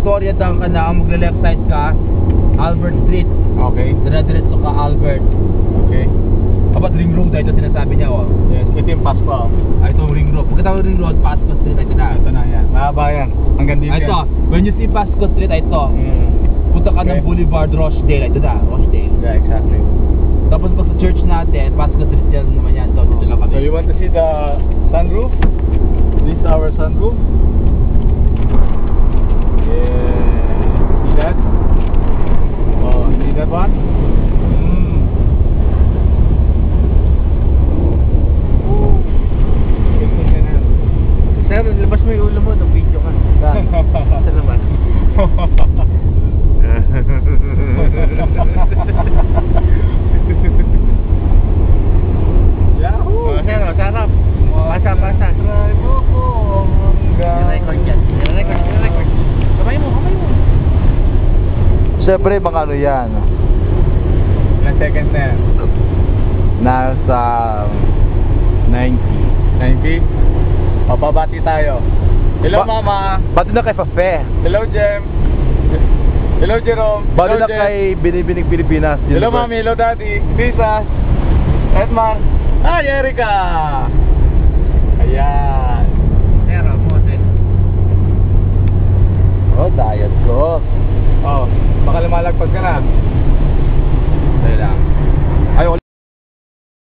Victoria down ka na, magle-left side ka, Albert Street. Okay. Dire-diretso ka, Albert. Okay. Dapat ring road, ito sinasabi niya, oh. Yes, ito yung Pasco. Ito yung ring road. Pagkatapos ring road, Pasco Street, ito na. Ito na yan. Mahaba yan. Hanggang dito Ito, yan. when you see Pasco Street, ito. Punta ka Okay. ng Boulevard Rochdale, ito na, Rochdale. Yeah, exactly. Tapos pag sa church natin, Pasco Street yan naman yan, doon, dito lang kami. So you want to see the sunroof? This is our sunroof. Yeah. See that? Oh, see that one? Sir, labas mo yung ulo mo, nag-video ka. Sa labas. Yahoo! Oh, sir, sarap. Pasa. Try mo ko hanggang... I-record yan. I-record. Kamay mo. Siyempre, mga ano yan, Ilang seconds na yan? nasa 90. 90? O, pabati tayo. Hello, Mama. Bato na kay Fafe. Hello, Jem. Hello, Jerome. Bato Hello, na Jem. kay Binibining Pilipinas. Hello, Mami. Hello, Daddy. Lisa. Edmar. Hi, Erica. Ayan. Sir, model. Oh, diet ko. Oh, baka lumalagpag ka na.